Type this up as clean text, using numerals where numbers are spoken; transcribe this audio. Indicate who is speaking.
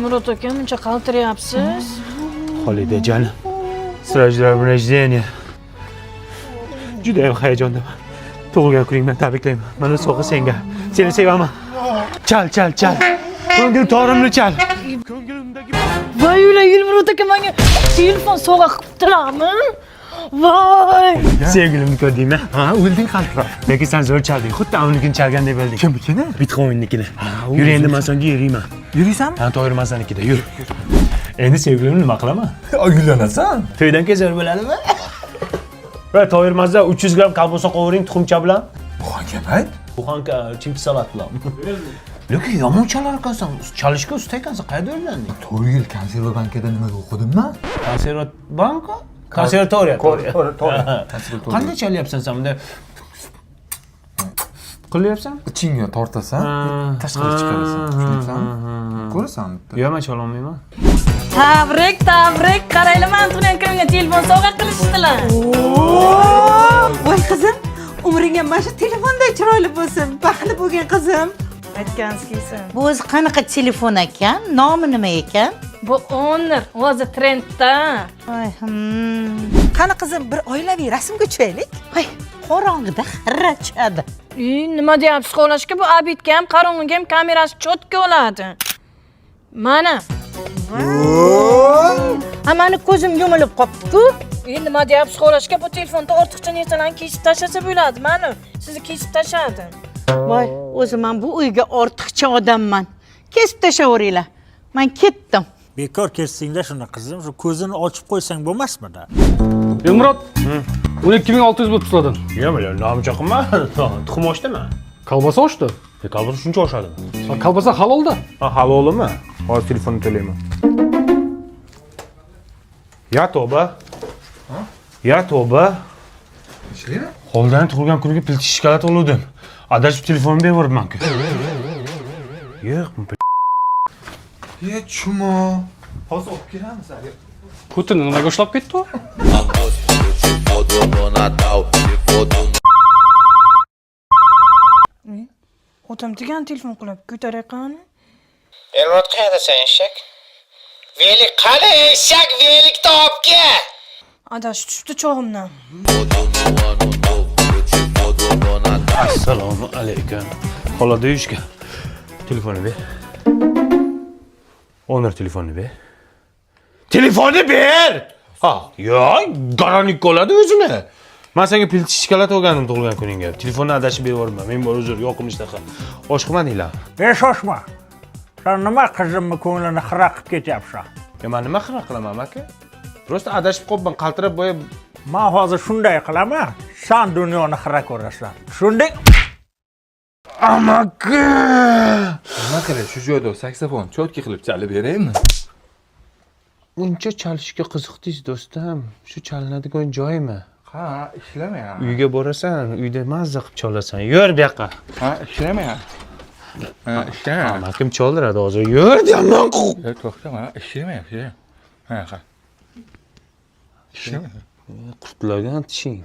Speaker 1: Elmurod aka, buncha qaltiryapsiz?
Speaker 2: Xolida jonim. Sirajlar rождения. Juda ham hayajondaman. Tug'ilgan kuningdan tabriklayman. Mana sovg'a senga. Seni sevaman. Chal. Ko'ngil torimni chal. Ko'nglimdagi
Speaker 1: Voy, ular Elmurod aka menga telefon sovg'a qilibdilarmi? Voy!
Speaker 2: Sevgilimni ko'rdingmi? Ha, o'lding qaltiroq. Lekin sen zo'r chalding. Xuddi avnikini chalgandek bo'lding.
Speaker 3: Kimnikini?
Speaker 2: Bitcoin'nikini. Yur endi men senga yuriyman.
Speaker 3: Yuriysanmi?
Speaker 2: Ha, to'g'ri men senikida. Yur. Endi sevgilimni nima qilaman?
Speaker 3: Uylanasan.
Speaker 2: To'ydan keyin zo'r bo'ladimi? Va to'yirmazda 300 gramm kolbasa qovuring tuxumcha bilan.
Speaker 3: Buxanka ayt.
Speaker 2: Buxanka chipsi salat bilan. Lekin yomon chalar ekansan. Chalishga usta ekansan. Qayerda o'rganding?
Speaker 3: 4 yil konserva bankada nimaga o'qidimmi?
Speaker 2: Konservat banka? Konservatoriya. Qanday chalyapsan sen bunda? Qilyapsan?
Speaker 3: Ichingga tortasan, tashqariga chiqarasan. Tushunibsanmi? Ko'rasan bitta.
Speaker 2: Yo'q, men chololmayman.
Speaker 1: Tabrik, qaraylar, men tug'ilgan kunimga telefon sovg'a qilishdilar.
Speaker 4: Voy qizim, umringga mana shu telefonday chiroyli bo'lsin. Baxtli bo'lgin qizim.
Speaker 1: Aytgansiz.
Speaker 5: Bu o'zi qanaqa telefon ekan? Nomi nima ekan?
Speaker 1: Bu Honor, o'zi trendda.
Speaker 5: Voy,
Speaker 4: Qani qizim, bir oilaviy rasmga tushaylik.
Speaker 5: Voy, qorong'ida xirachadi.
Speaker 1: Nima deyapsiz xo'lashga? Bu abitga ham, qarong'iga ham kamerasi cho'tka oladi. Mana.
Speaker 5: Mani ko'zim yumilib qopti-ku.
Speaker 1: Nima deyapsiz xo'lashga? Bu telefonda ortiqcha narsalarni kesib tashlasa bo'ladi. Mana, sizni kesib tashladi.
Speaker 5: Voy, o'zi men bu uyga ortiqcha odamman. Kesib tashlaveringlar. Men ketdim.
Speaker 6: Bekor kesdinglar shuni qizim, shu ko'zini ochib qo'ysang bo'lmasmidi?
Speaker 7: Elmurod, 12600 bo'lib tushladin.
Speaker 2: Yo'q, nomcha qilma. Tuxum ochdimi?
Speaker 7: Kolbasa ochdi.
Speaker 2: Kolbasa shuncha oshadimi?
Speaker 7: Kolbasa halolda.
Speaker 2: Ha, halolimi? Hozir telefonni to'layman. Ya tavba. Ya tavba.
Speaker 3: Ishlaymi?
Speaker 2: Holdan tug'ilgan kuniga pilchi shokolad oluvdim. Adashib telefonimni beribman-ku. Yo'q,
Speaker 3: Ye, chumo. Hozir olib kelamiz aka.
Speaker 7: Putin nimaga ushlab ketdi?
Speaker 1: Otam degan telefon qilib ko'tarayqani?
Speaker 8: Elmurod qayerdasan eshak? Velik qani eshak, velikni olib kel.
Speaker 1: Adashib tushibdi chog'imdan.
Speaker 2: Assalomu alaykum. Xolada uyishga. Telefonni ber. Honor telefonni ber. Telefonni ber! Ha, yo'q, garanik qoladi o'zini. Men senga pilchi shokolad olgandim tug'ilgan kuningga. Telefonni adashib berib men bor uzr, yo'qim ishtaqa. Oshqmadinglar.
Speaker 6: Shoshma. Sen nima qizimni ko'nglini xira qilib ketyapsan?
Speaker 2: Men nima xira qilaman aka? Prosta adashib qolibman, qaltirab bo'yab.
Speaker 6: Men hozir shunday qilaman, sen dunyoni xira ko'rasan. Shunday
Speaker 2: Amaki!
Speaker 3: Nima qilay, shu joyda saksofon cho'tki qilib chalib beraymi?
Speaker 2: Uncha chalishga qiziqdingiz do'stim. Shu chalinadigan joymi?
Speaker 3: Ha, ishlamayapti.
Speaker 2: Uyga borasan, uyda mazza qilib cholasan. Yur bu yoqqa.
Speaker 3: Ha, ishlamayapti. Ha, ishlamayapti.
Speaker 2: Amakim choldiradi hozir. Yur deyapman.
Speaker 3: To'xtama, ishlamayapti. Ha. Ishlamayapti.
Speaker 2: Qurtlagan tishing.